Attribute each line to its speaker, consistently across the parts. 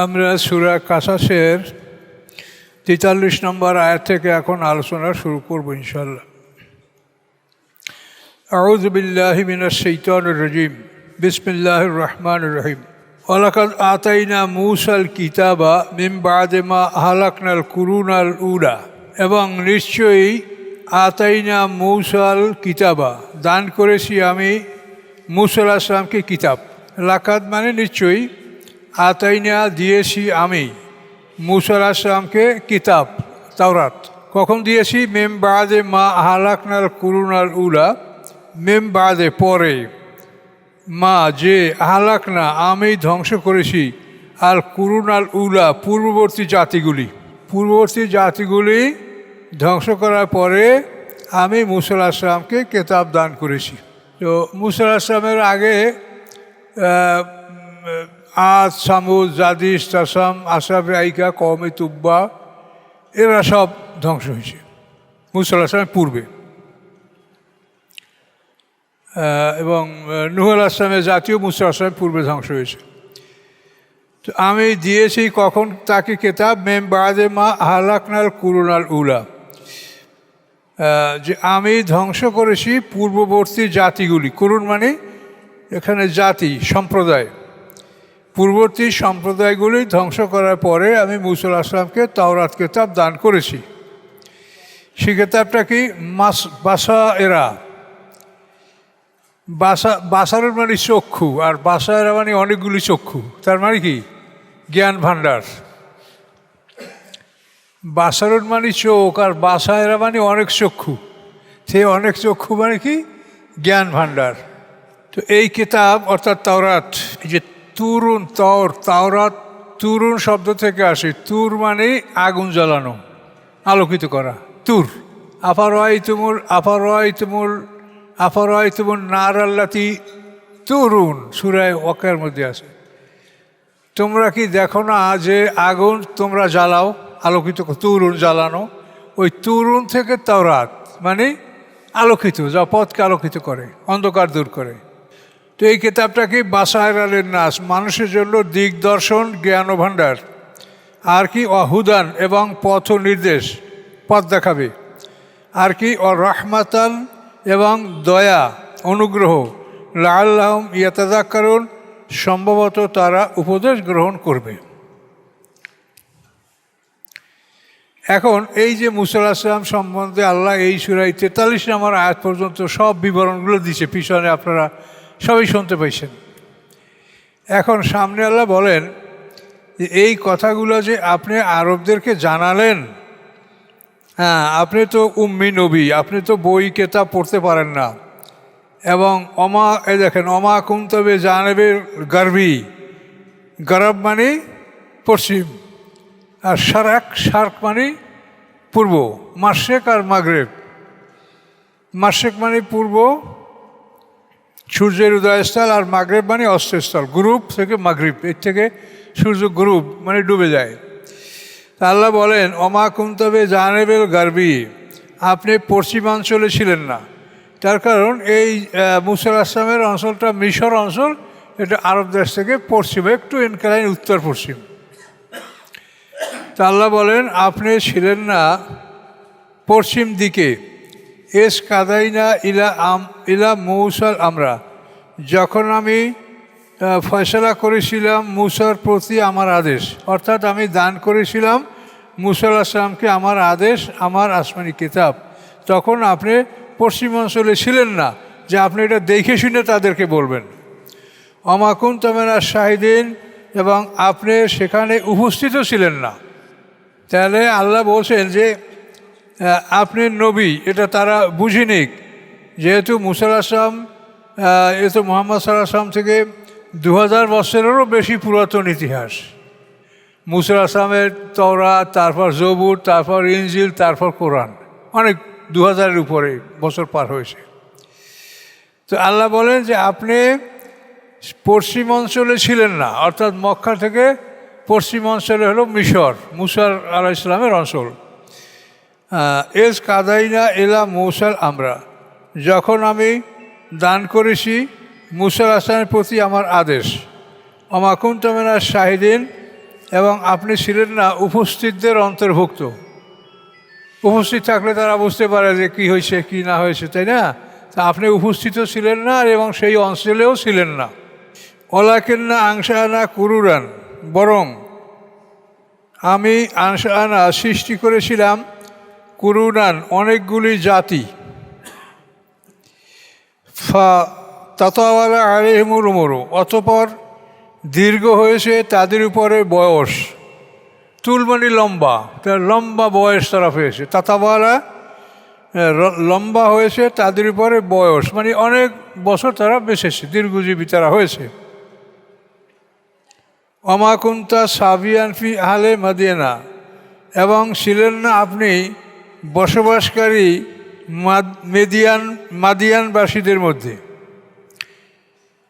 Speaker 1: আমরা সূরা কাসাসের ৪৩ নম্বর আয়াত থেকে এখন আলোচনা শুরু করব ইনশাআল্লাহ। আউযু বিল্লাহি মিনাশ শাইতানির রাজীম। বিসমিল্লাহির রহমানির রহিম। ওয়ালাকাদ আতাইনা মূসাল কিতাবা মিন বা'দি মা আহলাকনাল কুরুনাল উলা। এবং নিশ্চয়ই আতাইনা মূসাল কিতাবা, দান করেছি আমি মূসা আলাইহিস সালামকে কিতাব। লাকাদ মানে নিশ্চয়ই, আতাইনা দিয়েছি আমি মূসা আলাইহিস সালামকে কিতাব তাওরাত। কখন দিয়েছি? মিন বা'দি মা আহলাকনাল কুরুনাল উলা, মিন বা'দে পরে, মা যে, আহলাকনা আমি ধ্বংস করেছি, আল কুরুনাল উলা পূর্ববর্তী জাতিগুলি ধ্বংস করার পরে আমি মূসা আলাইহিস সালামকে কিতাব দান করেছি। তো মূসা আলাইহিস সালামের আগে আদ, সামুদ, জাদিস, তাসাম, আশরাফে আইকা, কওমে তুব্বা এরা সব ধ্বংস হয়েছে মূসা আলাইহিস সালামের পূর্বে। এবং নূহ আলাইহিস সালামের জাতীয় মূসা আলাইহিস সালামের পূর্বে ধ্বংস হয়েছে। তো আমি দিয়েছি কখন তাকে কিতাব? মিন বা'দি মা আহলাকনাল কুরুনাল উলা, যে আমি ধ্বংস করেছি পূর্ববর্তী জাতিগুলি। কুরুন মানে এখানে জাতি, সম্প্রদায়। পূর্ববর্তী সম্প্রদায়গুলি ধ্বংস করার পরে আমি মূসা আলাইহিস সালামকে তাওরাত কিতাব দান করেছি। সেই কিতাবটা কি? বাসায়েরা। বাসারের মানে চক্ষু, আর বাসায়েরা মানে অনেকগুলি চক্ষু। তার মানে কি? জ্ঞান ভাণ্ডার। বাসারুন মানে চোখ, আর বাসায়েরা মানে অনেক চক্ষু। সেই অনেক চক্ষু মানে কি? জ্ঞান ভাণ্ডার। তো এই কিতাব অর্থাৎ তাওরাত, এই যে তুরুন, তাওরাত তুরুন শব্দ থেকে আসে। তুর মানে আগুন জ্বালানো, আলোকিত করা। তুর আফারাইতুমুল নার আল্লাতি তুরুন, সূরা ওয়াকিয়ার মধ্যে আছে। তোমরা কি দেখো না যে আগুন তোমরা জ্বালাও, আলোকিত, তুরুন জ্বালানো। ওই তুরুন থেকে তাওরাত মানে আলোকিত, যা পথকে আলোকিত করে, অন্ধকার দূর করে। তো এই কিতাবটা কি? বাসায়েরা লিন্নাস, মানুষের জন্য দিগদর্শন, জ্ঞান ভাণ্ডার। আর কি? অহুদান, এবং পথ নির্দেশ, পথ দেখাবে। আর কি? রাহমাতান, এবং দয়া, অনুগ্রহ। লাআল্লাহুম ইয়াতাযাক্কারুন, সম্ভবত তারা উপদেশ গ্রহণ করবে। এখন এই যে মূসা আলাইহিস সালাম সম্বন্ধে আল্লাহ এই সূরা ৪৩ নম্বর আয়াত পর্যন্ত সব বিবরণগুলো দিয়েছে, পিছনে আপনারা সবই শুনতে পাইছেন। এখন সামনে আল্লাহ বলেন যে এই কথাগুলো যে আপনি আরবদেরকে জানালেন, হ্যাঁ, আপনি তো উম্মি নবী, আপনি তো বই কেতাব পড়তে পারেন না। এবং দেখেন, অমা কুনতবে জানেবে গারবি, গরব মানে পশ্চিম, আর শার্ক মানে পূর্ব। মাশরিক আর মাগরিব। মাশরিক মানে পূর্ব, সূর্যের উদয়স্থল, আর মাগরিব মানে অস্তস্থল। গ্রুপ থেকে মাগরিব, এর থেকে সূর্য গ্রুপ মানে ডুবে যায়। তা আল্লাহ বলেন অমা কুনতবে জানেবেল গারবি, আপনি পশ্চিমাঞ্চলে ছিলেন না। তার কারণ এই মূসা আলাইহিস সালামের অঞ্চলটা মিশর অঞ্চল, এটা আরব দেশ থেকে পশ্চিমে একটু ইনক্লাইন, উত্তর পশ্চিম। তা আল্লাহ বলেন আপনি ছিলেন না পশ্চিম দিকে। এস কাদাইনা ইলা মূসাল আমরা, যখন আমি ফয়সালা করেছিলাম মূসার প্রতি আমার আদেশ, অর্থাৎ আমি দান করেছিলাম মূসা আলাইহিস সালামকে আমার আদেশ, আমার আসমানি কিতাব। তখন আপনি পশ্চিম অঞ্চলে ছিলেন না যে আপনি এটা দেখে শুনে তাদেরকে বলবেন। ওমা কুনতা মিনাশ শাহিদিন, এবং আপনি সেখানে উপস্থিত ছিলেন না। তাহলে আল্লাহ বলছেন যে আপনি নবী, এটা তারা বুঝে নিক। যেহেতু মূসা আলাইহিস সালাম, তো মুহাম্মদ সাল্লাল্লাহু আলাইহি ওয়াসাল্লাম থেকে 2000 বছরেরও বেশি পুরাতন ইতিহাস। মূসা আলাইহিস সালামের তাওরাত, তারপর জবুর, তারপর ইনজিল, তারপর কোরআন, অনেক 2000-এর উপরে বছর পার হয়েছে। তো আল্লাহ বলেন যে আপনি পশ্চিম অঞ্চলে ছিলেন না, অর্থাৎ মক্কা থেকে পশ্চিম অঞ্চলে হলো মিশর, মূসা আলাইহিস সালামের অঞ্চল। এস কাদাইনা ইলা মূসাল আমরা, যখন আমি দান করেছি মূসা আলাইহিস সালামের প্রতি আমার আদেশ। ওমা কুনতা মিনাশ শাহিদিন, এবং আপনি ছিলেন না উপস্থিতদের অন্তর্ভুক্ত। উপস্থিত থাকলে তারা বুঝতে পারে যে কী হয়েছে কি না হয়েছে, তাই না? তা আপনি উপস্থিত ছিলেন না এবং সেই অঞ্চলেও ছিলেন না। ওলাকিন্না আংশানা কুরুরান, বরং আমি আংশানা সৃষ্টি করেছিলাম কুরুনান অনেকগুলি জাতি। তাতাওয়ালা আলাইহিমুল উমরু, অতঃপর দীর্ঘ হয়েছে তাদের উপরে বয়স। তুল মানে লম্বা, তার লম্বা বয়স তারা হয়েছে। তাতাওয়ালা লম্বা হয়েছে তাদের উপরে বয়স, মানে অনেক বছর তারা বেঁচেছে, দীর্ঘজীবী তারা হয়েছে। ওমা কুনতা সাবিয়ান ফি আহলে মাদিয়ানা, এবং ছিলেন না আপনি বসবাসকারী মাদিয়ানবাসীদের মধ্যে।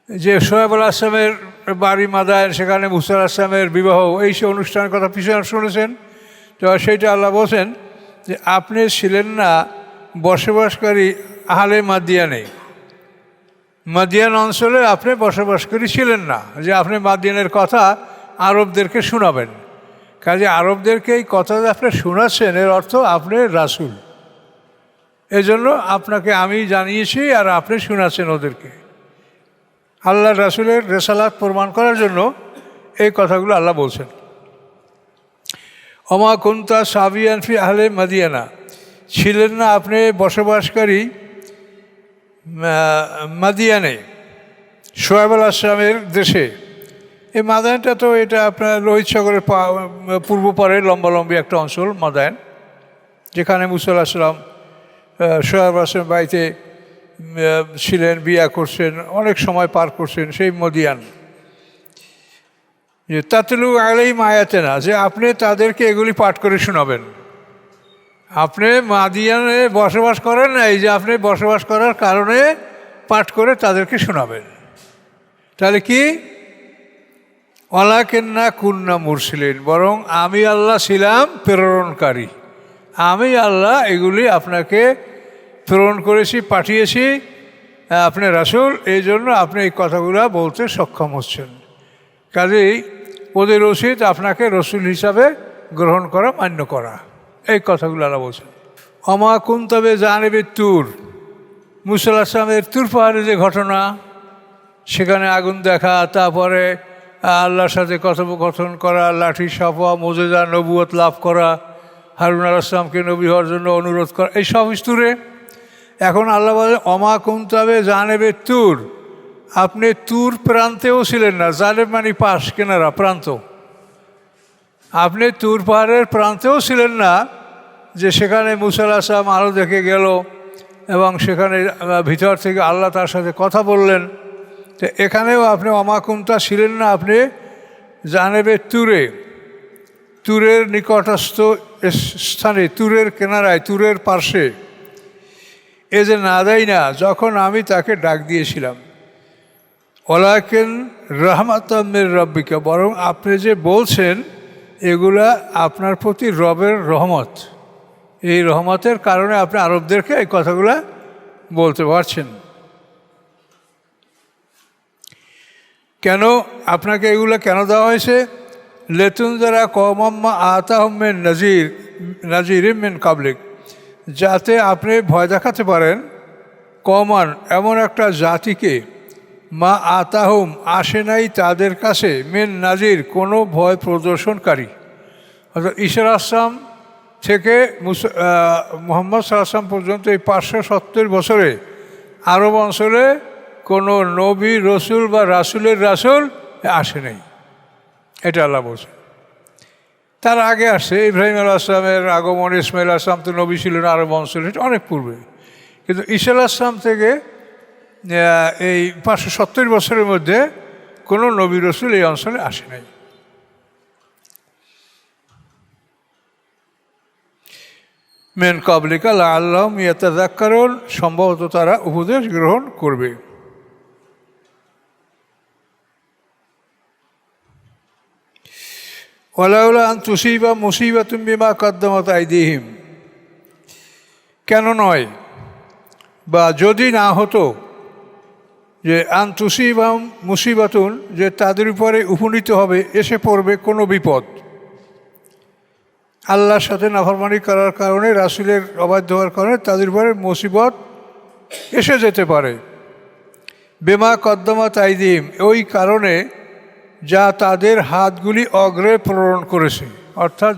Speaker 1: যে সোহেব আল আসলামের বাড়ি মাদায়েন, সেখানে মুসা আল আসলামের বিবাহ, এই সে অনুষ্ঠানের কথা পিছনে শুনেছেন। তো সেইটা আল্লাহ বলছেন যে আপনি ছিলেন না বসবাসকারী আহলে মাদিয়ানে, মাদিয়ান অঞ্চলে আপনি বসবাসকারী ছিলেন না, যে আপনি মাদিয়ানের কথা আরবদেরকে শোনাবেন। কাজে আরবদেরকে এই কথা যে আপনি শোনাচ্ছেন, এর অর্থ আপনি রাসূল। এজন্য আপনাকে আমি জানিয়েছি আর আপনি শোনাচ্ছেন ওদেরকে। আল্লাহ রাসূলের রেসালাত প্রমাণ করার জন্য এই কথাগুলো আল্লাহ বলছেন। ওমা কুনতা সাবিয়ান ফি আহলে মাদিয়ানা, ছিলেন না আপনি বসবাসকারী মাদিয়ানে, সোহেব আল আসলামের দেশে। এই মাদায়েনটা তো এটা আপনার লোহিত সাগরের পূর্ব পারে লম্বালম্বী একটা অঞ্চল মাদায়েন, যেখানে মুসা আলাইহিস সালাম সোহেব আল আসলামের বাড়িতে ছিলেন, বিয়া করছেন, অনেক সময় পার করছেন, সেই মদিয়ান। যে তাতলু আলাইহিম আয়াতিনা, যে আপনি তাদেরকে এগুলি পাঠ করে শোনাবেন। আপনি মাদিয়ানে বসবাস করেন না, এই যে আপনি বসবাস করার কারণে পাঠ করে তাদেরকে শোনাবেন। তাহলে কি? ওয়ালাকিন্না কুন্না মুরসিলিন, বরং আমি আল্লাহ ছিলাম প্রেরণকারী। আমি আল্লাহ এগুলি আপনাকে প্রেরণ করেছি, পাঠিয়েছি, আপনি রাসূল, এই জন্য আপনি এই কথাগুলো বলতে সক্ষম হচ্ছেন। কাজেই ওদের উচিত আপনাকে রসুল হিসাবে গ্রহণ করা, মান্য করা। এই কথাগুলো আল্লাহ বলছেন। ওমা কুনতা জানিবি তুর, মুসা আলাইহিস সালামের তুর পাহাড়ে যে ঘটনা, সেখানে আগুন দেখা, তারপরে আল্লাহর সাথে কথোপকথন করা, লাঠি সাফা, মুজিজা, নবুয়ত লাভ করা, হারুন আলাইহিস সালামকে নবী হওয়ার জন্য অনুরোধ করা, এই সব স্তরে। এখন আল্লাহ বলে ওমা কুনতা জানিবি তুর, আপনি তুর প্রান্তেও ছিলেন না। জানেব মানে পাশ, কেনারা, প্রান্ত। আপনি তুর পাহাড়ের প্রান্তেও ছিলেন না, যে সেখানে মুসা আলাইহিস সালাম আলো দেখে গেল এবং সেখানে ভিতর থেকে আল্লাহ তার সাথে কথা বললেন। তো এখানেও আপনি ওমা কুনতা ছিলেন না, আপনি জানেবে তুরে, তুরের নিকটস্থ স্থানে, তুরের কেনারায়, তুরের পার্শ্বে। এ যে নাদাই না, যখন আমি তাকে ডাক দিয়েছিলাম। ওয়ালাকিন রাহমাতাম মির রাব্বিকা, বরং আপনি যে বলছেন এগুলা আপনার প্রতি রবের রহমত। এই রহমতের কারণে আপনি আরবদেরকে এই কথাগুলা বলতে পারছেন। কেন আপনাকে এগুলো কেন দেওয়া হয়েছে? লেতুনজারা কওমাম্মা আতাহুম মিন নাজিরিম মিন কাবলিক, যাতে আপনি ভয় দেখাতে পারেন কমান, এমন একটা জাতিকে, মা আতাহুম আসে নাই তাদের কাছে, মিন নাজির কোনো ভয় প্রদর্শনকারী। অর্থাৎ ঈসা আলাইহিস সালাম থেকে মুহাম্মদ সাল্লাল্লাহু আলাইহি ওয়াসাল্লাম পর্যন্ত এই 570 বছরে আরব অঞ্চলে কোনো নবী, রসুল বা রাসূলের রাসূল আসে নাই, এটা আল্লাহ বলছে। তার আগে আসছে ইব্রাহিম আলাইহিস সালামের আগমন, ইসমাঈল আলাইহিস সালাম তো নবী ছিলেন আরব অঞ্চলে, এটা অনেক পূর্বে। কিন্তু ঈসা আলাইহিস সালাম থেকে এই 570 বছরের মধ্যে কোনো নবী, রসুল এই অঞ্চলে আসে নাই। মিন ক্বাবলিকা লাআল্লাহুম ইয়াতাযাক্কারুন, সম্ভবত তারা উপদেশ গ্রহণ করবে। ওয়ালাউলা আন তুসিবা মুসিবাতুম বিমা কদ্দামাত আইদিহিম, কেন নয়, বা যদি না হতো যে আনতুসিবাম মুসিবাতুন, যে তাদের উপরে উপনীত হবে, এসে পড়বে কোনো বিপদ, আল্লাহর সাথে নাফরমানি করার কারণে, রাসূলের অবাধ্য হওয়ার কারণে তাদের উপরে মুসিবত এসে যেতে পারে। বেমা কদ্দমাত আইদিহিম, ওই কারণে যা তাদের হাতগুলি অগ্রে প্রেরণ করেছে, অর্থাৎ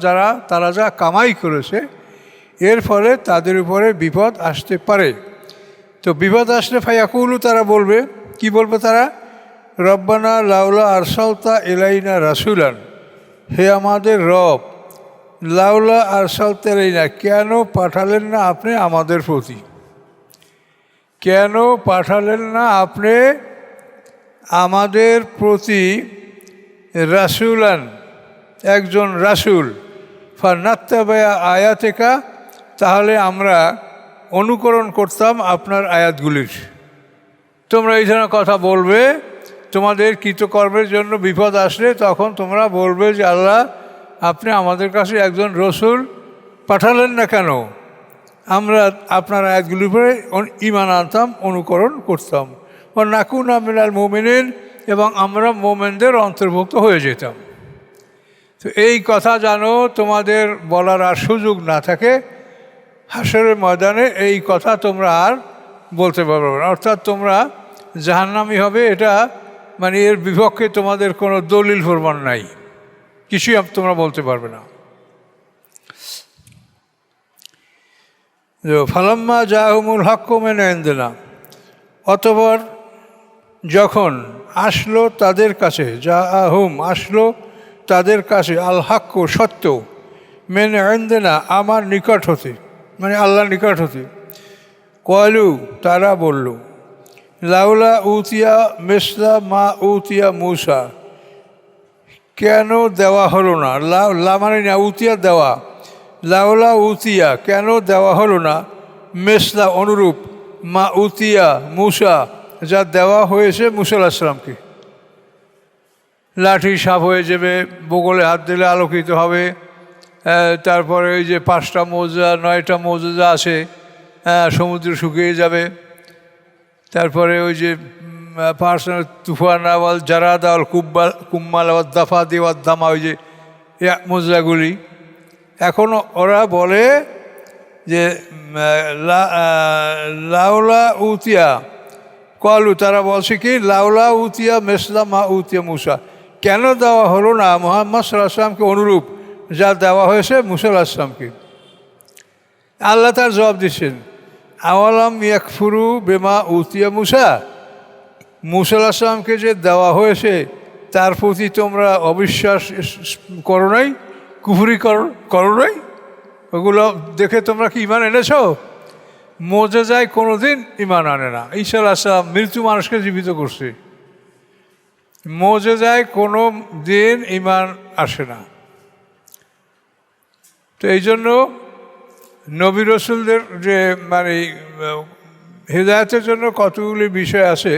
Speaker 1: তারা যা কামাই করেছে, এর ফলে তাদের উপরে বিপদ আসতে পারে। তো বিপদ আসলে ফায়াকুলু, তারা বলবে, কি বলবে তারা? রব্বানা লাউলা আরসালতা ইলাইনা রাসূলান, হে আমাদের রব, লাউলা আরসালতা ইলাইনা, কেন পাঠালেন না আপনি আমাদের প্রতি, কেন পাঠালেন না আপনি আমাদের প্রতি রাসূলান, একজন রাসূল, ফানাত্তাবিআ আয়াতিকা, তাহলে আমরা অনুকরণ করতাম আপনার আয়াতগুলির। তোমরা এই ধরনের কথা বলবে, তোমাদের কৃতকর্মের জন্য বিপদ আসলে তখন তোমরা বলবে যে আল্লাহ, আপনি আমাদের কাছে একজন রসুল পাঠালেন না কেন, আমরা আপনার আয়াতগুলির উপরে ঈমান আনতাম, অনুকরণ করতাম। ও নাকুনা মিনাল মুমিনিন, এবং আমরা মোমেনদের অন্তর্ভুক্ত হয়ে যেতাম। তো এই কথা জানো তোমাদের বলার আর সুযোগ না থাকে, হাসরের ময়দানে এই কথা তোমরা আর বলতে পারবে না, অর্থাৎ তোমরা জাহান্নামী হবে, এটা মানে এর বিপক্ষে তোমাদের কোনো দলিল প্রমাণ নাই, কিছুই তোমরা বলতে পারবে না। ফালাম্মা জাহুমুল হাক্কু মিন ইনদিনা, অতঃপর যখন আসলো তাদের কাছে, জাআহুম আসলো তাদের কাছে, আল হাক্কু সত্য, মিন ইনদিনা আমার নিকট হতে, মানে আল্লাহর নিকট হতে, ক্বালু তারা বলল, লাউলা উতিয়া মিসলা মা উতিয়া মূসা, কেন দেওয়া হলো না, লা মানে না উতিয়া দেওয়া, লাউলা উতিয়া কেন দেওয়া হলো না, মিসলা অনুরূপ, মা উতিয়া মূসা যা দেওয়া হয়েছে মূসা আলাইহিস সালামকে। লাঠি সাপ হয়ে যাবে, বগলে হাত দিলে আলোকিত হবে, তারপরে ওই যে 5টা মোজা 9টা মোজা আছে, সমুদ্র শুকিয়ে যাবে, তারপরে ওই যে তুফান আওয়াল জারাদ আওয়াল কুম্মাল আওয়াল দাফা দেওয়ার দামা, ওই যে মোজাগুলি। এখন ওরা বলে যে লাউলা উতিয়া, কলু তারা বলছে কি, লাউলা উতিয়া মেসলা মা উতিয়া মূসা, কেন দেওয়া হলো না মুহাম্মদ সাল্লাল্লাহু আলাইহি ওয়াসাল্লামকে অনুরূপ যা দেওয়া হয়েছে মূসা আলাইহিস সালামকে। আল্লাহ তার জবাব দিচ্ছেন, আওয়ালাম ইয়াকফুরু বিমা উতিয়া মূসা, মূসা আলাইহিস সালামকে যে দেওয়া হয়েছে তার প্রতি তোমরা অবিশ্বাস করো নাই, কুফরি করো নাই, ওগুলো দেখে তোমরা কি ঈমান এনেছ? মোজেজায় কোনো দিন ঈমান আনে না। ঈসা আলাইহিস সালাম মৃত্যু মানুষকে জীবিত করছে, মোজেজায় কোনো দিন ঈমান আসে না। তো এই জন্য নবী রসুলদের যে মানে হেদায়েতের জন্য কতগুলি বিষয় আছে,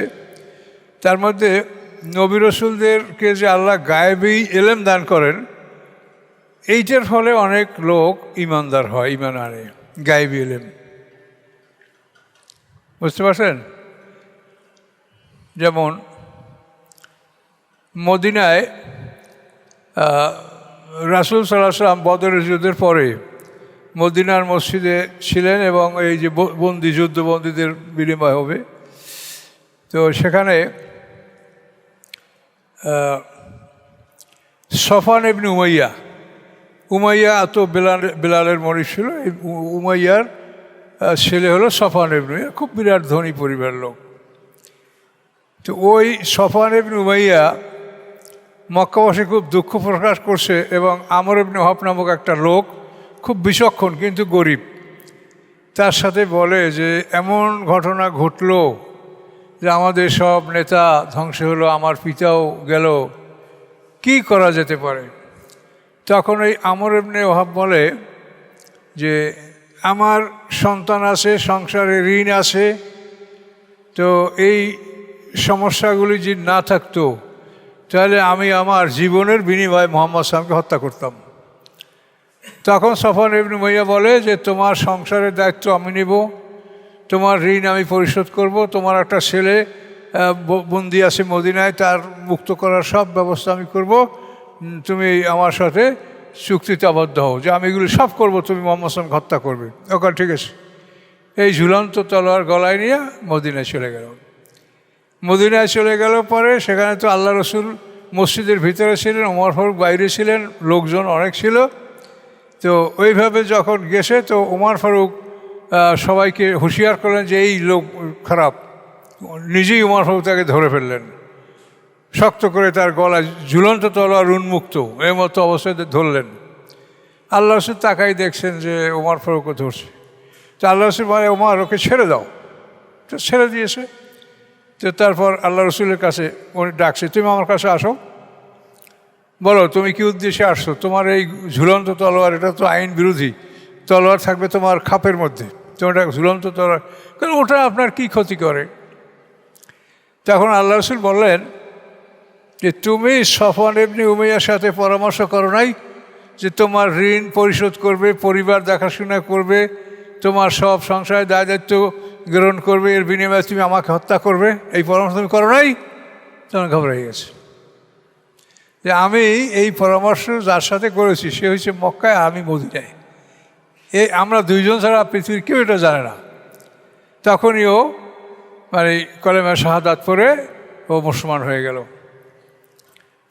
Speaker 1: তার মধ্যে নবী রসুলদেরকে যে আল্লাহ গায়েবী এলেম দান করেন, এইটার ফলে অনেক লোক ঈমানদার হয়, ঈমান আনে, গায়েবী এলেম। বুঝতে পারছেন? যেমন মদিনায় রাসূল সাল্লাল্লাহু আলাইহি ওয়াসাল্লাম বদরের যুদ্ধের পরে মদিনার মসজিদে ছিলেন, এবং এই যে যুদ্ধবন্দীদের বিনিময় হবে, তো সেখানে সফওয়ান ইবনে উমাইয়া এত বেলালের মরিদ ছিল, উমাইয়ার ছেলে হলো সফওয়ান ইবনে উমাইয়া, খুব বিরাট ধনী পরিবার লোক। তো ওই সফওয়ান ইবনে উমাইয়া মক্কাবাসী খুব দুঃখ প্রকাশ করছে, এবং আমর ইবনে ওহাব নামক একটা লোক খুব বিচক্ষণ কিন্তু গরিব, তার সাথে বলে যে এমন ঘটনা ঘটলো যে আমাদের সব নেতা ধ্বংস হলো, আমার পিতাও গেল, কি করা যেতে পারে? তখন এই আমর ইবনে ওহাব বলে যে আমার সন্তান আছে, সংসারে ঋণ আছে, তো এই সমস্যাগুলি যদি না থাকতো তাহলে আমি আমার জীবনের বিনিময়ে মুহাম্মদ সাল্লাল্লাহু আলাইহি ওয়াসাল্লামকে হত্যা করতাম। তখন সফওয়ান ইবনে উমাইয়া বলে যে তোমার সংসারের দায়িত্ব আমি নেব, তোমার ঋণ আমি পরিশোধ করব, তোমার একটা ছেলে বন্দি আছে মদিনায়, তার মুক্ত করার সব ব্যবস্থা আমি করব, তুমি আমার সাথে চুক্তিতে আবদ্ধ হও যে আমি এগুলো সব করব, তুমি মোহাম্মদ সাল্লামকে হত্যা করবে। ওখানে ঠিক আছে। এই ঝুলন্ত তলোয়ার গলায় নিয়ে মদিনায় চলে গেল। মদিনায় চলে গেল পরে সেখানে তো আল্লাহ রসুল মসজিদের ভিতরে ছিলেন, ওমর ফারুক বাইরে ছিলেন, লোকজন অনেক ছিল। তো ওইভাবে যখন গেছে তো ওমর ফারুক সবাইকে হুঁশিয়ার করলেন যে এই লোক খারাপ। নিজেই ওমর ফারুক তাকে ধরে ফেললেন, শক্ত করে তার গলায় ঝুলন্ত তলোয়ার উন্মুক্ত এর মতো অবস্থায় ধরলেন। আল্লাহ রসুল তাকাই দেখছেন যে ওমর ফারুকও ধরছে। তো আল্লাহ রসুল বলে, ওমর ওকে ছেড়ে দাও। তো ছেড়ে দিয়েছে। তো তারপর আল্লাহ রসুলের কাছে উনি ডাকছে, তুমি আমার কাছে আসো, বলো তুমি কি উদ্দেশ্যে আসছো, তোমার এই ঝুলন্ত তলোয়ার এটা তো আইন বিরোধী, তলোয়ার থাকবে তোমার খাপের মধ্যে, তোমার এটা ঝুলন্ত তলোয়ার, কারণ ওটা আপনার কি ক্ষতি করে। তখন আল্লাহ রসুল বললেন যে তুমি সফওয়ান ইবনে উমাইয়ার সাথে পরামর্শ করো নাই যে তোমার ঋণ পরিশোধ করবে, পরিবার দেখাশোনা করবে, তোমার সব সংসারের দায় দায়িত্ব গ্রহণ করবে, এর বিনিময়ে তুমি আমাকে হত্যা করবে, এই পরামর্শ তুমি করো নাই? তখন ঘবরাই গেছে যে আমি এই পরামর্শ যার সাথে করেছি সে হচ্ছে মক্কায়, আমি মদিনায়, আমরা দুইজন ছাড়া পৃথিবীর কেউ এটা জানে না। তখনই ও মানে কলেমা শাহাদাত পড়ে ও মুসলমান হয়ে গেল।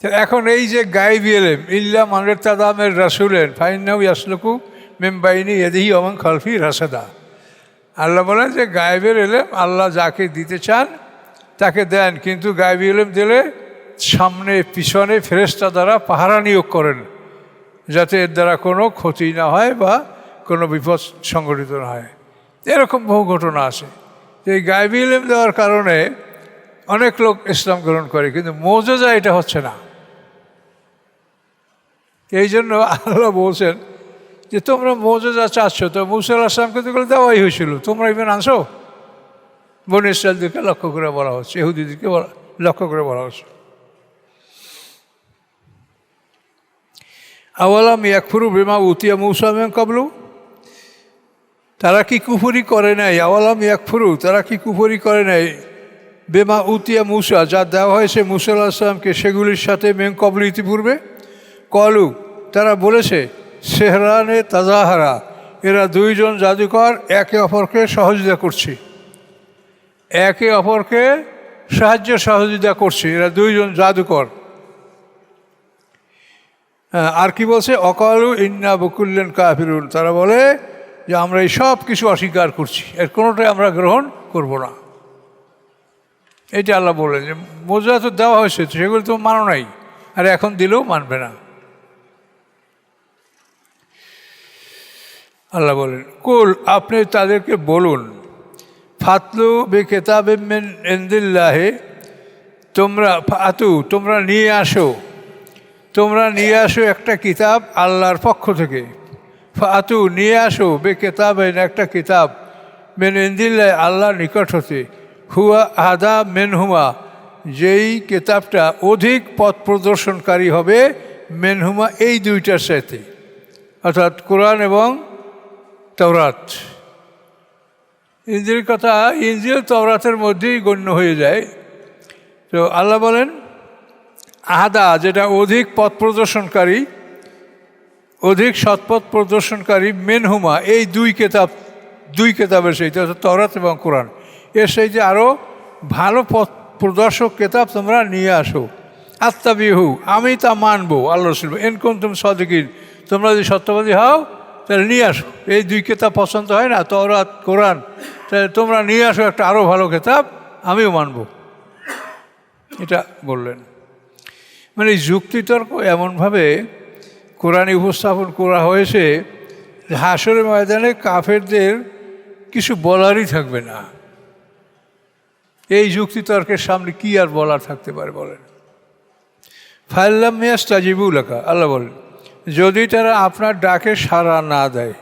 Speaker 1: তো এখন এই যে গায়েবী এলেম, ইল্লা মান ইরতাদা মির রাসূলিন ফাইন্নাহু ইয়াসলুকু মিন বাইনি ইয়াদিহি ওয়া মিন খালফিহি রাসাদা। আল্লাহ বলেন যে গায়েবের এলেম আল্লাহ যাকে দিতে চান তাকে দেন, কিন্তু গায়েবী এলেম দিলে সামনে পিছনে ফেরেশতা দ্বারা পাহারা নিয়োগ করেন, যাতে এর দ্বারা কোনো ক্ষতি না হয় বা কোনো বিপদ সংঘটিত না হয়। এরকম বহু ঘটনা আছে। এই গায়েবী ইলম দেওয়ার কারণে অনেক লোক ইসলাম গ্রহণ করে, কিন্তু মুজিজা এটা হচ্ছে না। এই জন্য আল্লাহ বলছেন যে তোমরা মুজিজা চাচ্ছ, তো মুসা আলাইহিস সালামকে তো দেওয়াই হয়েছিল, তোমরা ইমান আনছো। বনী ইসরাঈলদেরকে লক্ষ্য করে বলা হচ্ছে, ইহুদিদেরকে লক্ষ্য করে বলা হচ্ছে। আওয়ালাম ইয়াকফুরু বিমা উতিয়া মূসা মিন ক্বাবলু, তারা কি কুফরি করে নাই? আওয়ালাম ইয়াকফুরু, তারা কি কুফরি করে নাই? বেমা উতিয়া মূসা, যা দেওয়া হয়েছে মূসা আলাইহিস সালামকে সেগুলির সাথে মিন ক্বাবলু, ইতিপূর্বে। কলু, তারা বলেছে সেহরানে তাজাহারা, এরা দুইজন জাদুকর একে অপরকে সহযোগিতা করছে, একে অপরকে সাহায্য সহযোগিতা করছে, এরা দুইজন জাদুকর। আর কি বলছে? অকালু ইন্না বকুল্লেন কাফিরুন, তারা বলে যে আমরা এই সব কিছু অস্বীকার করছি, এর কোনোটাই আমরা গ্রহণ করব না। এইটা আল্লাহ বললেন যে মুজিজা তো দেওয়া হয়েছে, সেগুলো তো মানো নাই, আর এখন দিলেও মানবে না। আল্লাহ বলেন কুল, আপনি তাদেরকে বলুন, ফাতলু বে কেতাবে মিন ইনদিল্লাহি, তোমরা নিয়ে আসো, তোমরা নিয়ে আসো একটা কিতাব আল্লাহর পক্ষ থেকে। ফাতু, নিয়ে আসো, বে কেতাবেন, একটা কিতাব, মেন ইনদিল্লাহি, আল্লাহর নিকট হতে, হুয়া আহাদা মেনহুমা, যেই কিতাবটা অধিক পথ প্রদর্শনকারী হবে, মেনহুমা, এই দুইটার সাথে, অর্থাৎ কোরআন এবং তাওরাত। ইনজিল কথা, ইনজিল তাওরাতের মধ্যেই গণ্য হয়ে যায়। তো আল্লাহ বলেন আহাদা, যেটা অধিক পথ প্রদর্শনকারী, অধিক সৎপথ প্রদর্শনকারী, মেনহুমা, এই দুই কেতাবের সেইটা হচ্ছে তাওরাত এবং কোরআন, এর সেই যে আরও ভালো পথ প্রদর্শক কেতাব তোমরা নিয়ে আসো। আত্তাবিহু, আমি তা মানবো, আল্লাহ রাসূল ইন কুনতুম সাদিকিন, তোমরা যদি সত্যবাদী হও তাহলে নিয়ে আসো। এই দুই কেতাব পছন্দ হয় না, তাওরাত কোরআন, তাহলে তোমরা নিয়ে আসো একটা আরও ভালো কেতাব, আমিও মানব। এটা বললেন। মানে যুক্তিতর্ক এমনভাবে কোরআনে উপস্থাপন করা হয়েছে যে হাশরের ময়দানে কাফেরদের কিছু বলারই থাকবে না। এই যুক্তিতর্কের সামনে কি আর বলার থাকতে পারে বলেন? ফাইল্লাম ইয়াস্তাজিবু লাকা, আল্লাহ বলেন যদি তারা আপনার ডাকে সাড়া না দেয়।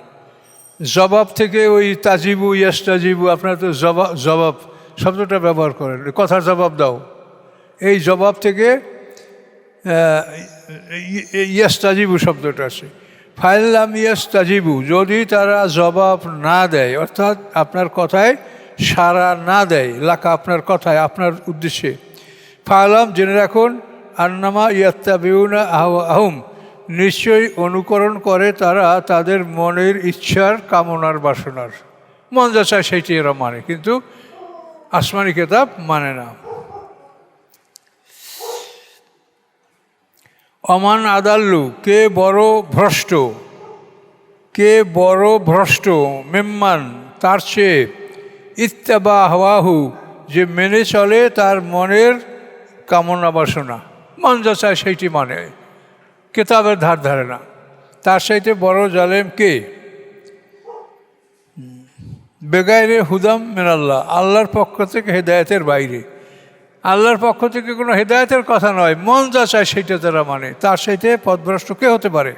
Speaker 1: জবাব থেকে ওই তাজিবু ইয়াস্তাজিবু, আপনারা তো জবাব শব্দটা ব্যবহার করেন, কথার জবাব দাও, এই জবাব থেকে ইয়াস্তাজিবু শব্দটা আছে। ফাইল্লাম ইয়াস্তাজিবু, যদি তারা জবাব না দেয়, অর্থাৎ আপনার কথায় সাড়া না দেয় লাকা আপনার কথায়, আপনার উদ্দেশ্যে, ফালাম জেনে রাখুন আন্নামা ইয়াত্তাবিউনা আহম নিশ্চয়ই অনুকরণ করে তারা তাদের মনের ইচ্ছার কামনার বাসনার। মন যা চায় সেইটি এরা মানে, কিন্তু আসমানি কিতাব মানে না। অমান আদাল্লু কে বড় ভ্রষ্ট, কে বড় ভ্রষ্ট, মেম্মান তার চেয়ে, ইত্তাবা হাওয়াহু যে মেনে চলে তার মনের কামনা বাসনা, মন যা চায় সেইটি মানে, কেতাবের ধার ধারে না। তার সাথে বড় জালেম কে? বেগাইরে হুদাম মিনাল্লাহ, আল্লাহর পক্ষ থেকে হেদায়েতের বাইরে, আল্লাহর পক্ষ থেকে কোনো হেদায়েতের কথা নয়, মন যা চায় সেইটা তারা মানে, তার সাথে পথভ্রষ্ট কে হতে পারে?